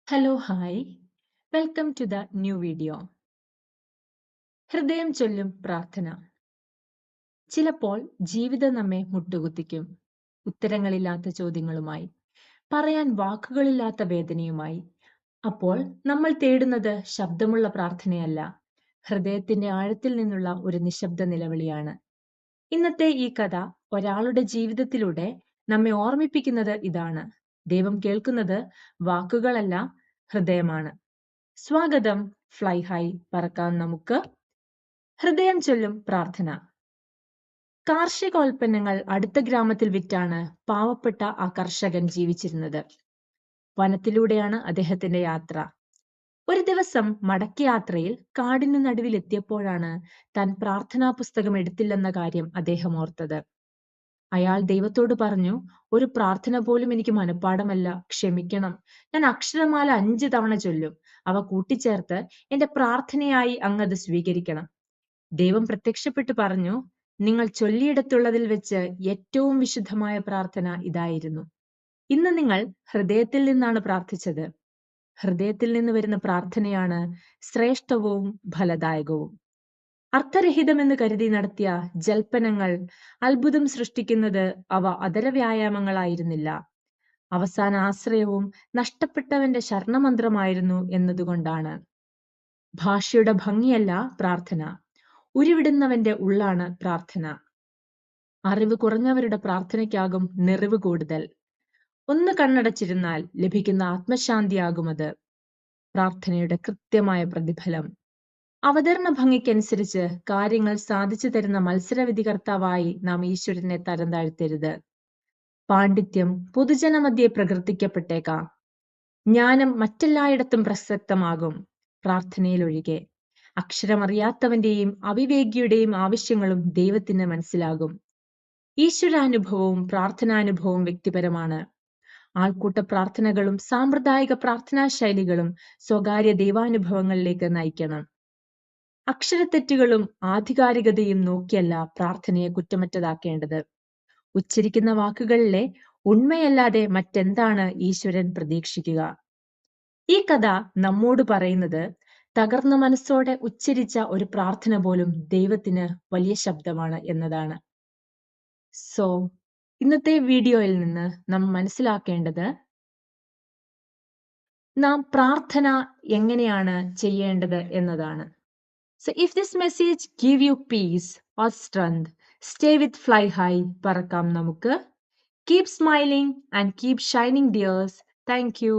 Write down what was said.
Hello hi welcome to the new video. ഹൃദയം ചൊല്ലും പ്രാർത്ഥന. ചിലപ്പോൾ ജീവിതം നമ്മെ മുട്ടുകുത്തിക്കും, ഉത്തരങ്ങളില്ലാത്ത ചോദ്യങ്ങളുമായി, പറയാൻ വാക്കുകളില്ലാത്ത വേദനയുമായി. അപ്പോൾ നമ്മൾ തേടുന്നത് ശബ്ദമുള്ള പ്രാർത്ഥനയല്ല, ഹൃദയത്തിന്റെ ആഴത്തിൽ നിന്നുള്ള ഒരു നിശബ്ദ നിലവിളിയാണ്. ഇന്നത്തെ ഈ കഥ ഒരാളുടെ ജീവിതത്തിലൂടെ നമ്മെ ഓർമ്മിപ്പിക്കുന്നത് ഇതാണ്: ദൈവം കേൾക്കുന്നത് വാക്കുകളല്ല, ഹൃദയമാണ്. സ്വാഗതം. ഫ്ലൈ ഹൈ, പറക്കാൻ നമുക്ക്. ഹൃദയം ചൊല്ലും പ്രാർത്ഥന. കാർഷികോൽപ്പന്നങ്ങൾ അടുത്ത ഗ്രാമത്തിൽ വിറ്റാണ് പാവപ്പെട്ട ആ കർഷകൻ ജീവിച്ചിരുന്നത്. വനത്തിലൂടെയാണ് അദ്ദേഹത്തിന്റെ യാത്ര. ഒരു ദിവസം മടക്കയാത്രയിൽ കാടിനു നടുവിൽ എത്തിയപ്പോഴാണ് താൻ പ്രാർത്ഥനാ പുസ്തകം എടുത്തില്ലെന്ന കാര്യം അദ്ദേഹം ഓർത്തത്. അയാൾ ദൈവത്തോട് പറഞ്ഞു, ഒരു പ്രാർത്ഥന പോലും എനിക്ക് മനഃപ്പാടമല്ല, ക്ഷമിക്കണം. ഞാൻ അക്ഷരമാല 5 തവണ ചൊല്ലും. അവ കൂട്ടിച്ചേർത്ത് എന്റെ പ്രാർത്ഥനയായി അങ്ങത് സ്വീകരിക്കണം. ദൈവം പ്രത്യക്ഷപ്പെട്ട് പറഞ്ഞു, നിങ്ങൾ ചൊല്ലിയിടത്തുള്ളതിൽ വെച്ച് ഏറ്റവും വിശുദ്ധമായ പ്രാർത്ഥന ഇതായിരുന്നു. ഇന്ന് നിങ്ങൾ ഹൃദയത്തിൽ നിന്നാണ് പ്രാർത്ഥിച്ചത്. ഹൃദയത്തിൽ നിന്ന് വരുന്ന പ്രാർത്ഥനയാണ് ശ്രേഷ്ഠവും ഫലദായകവും. അർത്ഥരഹിതമെന്ന് കരുതി നടത്തിയ ജൽപ്പനങ്ങൾ അത്ഭുതം സൃഷ്ടിക്കുന്നത് അവ അതര വ്യായാമങ്ങളായിരുന്നില്ല. അവസാന ആശ്രയവും നഷ്ടപ്പെട്ടവന്റെ ശരണമന്ത്രമായിരുന്നു എന്നതുകൊണ്ടാണ്. ഭാഷയുടെ ഭംഗിയല്ല പ്രാർത്ഥന, ഉരുവിടുന്നവന്റെ ഉള്ളാണ് പ്രാർത്ഥന. അറിവ് കുറഞ്ഞവരുടെ പ്രാർത്ഥനയ്ക്കാകും നിറിവ് കൂടുതൽ. ഒന്ന് കണ്ണടച്ചിരുന്നാൽ ലഭിക്കുന്ന ആത്മശാന്തിയാകുമത് പ്രാർത്ഥനയുടെ കൃത്യമായ പ്രതിഫലം. അവതരണ ഭംഗിക്കനുസരിച്ച് കാര്യങ്ങൾ സാധിച്ചു തരുന്ന മത്സരവിധികർത്താവായി നാം ഈശ്വരനെ തരം താഴ്ത്തരുത്. പാണ്ഡിത്യം പൊതുജനമധ്യേ പ്രകീർത്തിക്കപ്പെട്ടേക്കാം, ജ്ഞാനം മറ്റെല്ലായിടത്തും പ്രസക്തമാകും, പ്രാർത്ഥനയിലൊഴികെ. അക്ഷരമറിയാത്തവന്റെയും അവിവേകിയുടെയും ആവശ്യങ്ങളും ദൈവത്തിന് മനസ്സിലാകും. ഈശ്വരാനുഭവവും പ്രാർത്ഥനാനുഭവവും വ്യക്തിപരമാണ്. ആൾക്കൂട്ട പ്രാർത്ഥനകളും സാമ്പ്രദായിക പ്രാർത്ഥനാ ശൈലികളും സ്വകാര്യ ദൈവാനുഭവങ്ങളിലേക്ക് നയിക്കണം. അക്ഷരത്തെറ്റുകളും ആധികാരികതയും നോക്കിയല്ല പ്രാർത്ഥനയെ കുറ്റമറ്റതാക്കേണ്ടത്. ഉച്ചരിക്കുന്ന വാക്കുകളിലെ ഉണ്മയല്ലാതെ മറ്റെന്താണ് ഈശ്വരൻ പ്രതീക്ഷിക്കുക? ഈ കഥ നമ്മോട് പറയുന്നത്, തകർന്ന മനസ്സോടെ ഉച്ചരിച്ച ഒരു പ്രാർത്ഥന പോലും ദൈവത്തിന് വലിയ ശബ്ദമാണ് എന്നതാണ്. സോ ഇന്നത്തെ വീഡിയോയിൽ നിന്ന് നാം മനസ്സിലാക്കേണ്ടത്, നാം പ്രാർത്ഥന എങ്ങനെയാണ് ചെയ്യേണ്ടത് എന്നതാണ്. So if this message give you peace or strength, stay with Fly High, പറക്കാം നമുക്ക്. Keep smiling and keep shining dears. Thank you.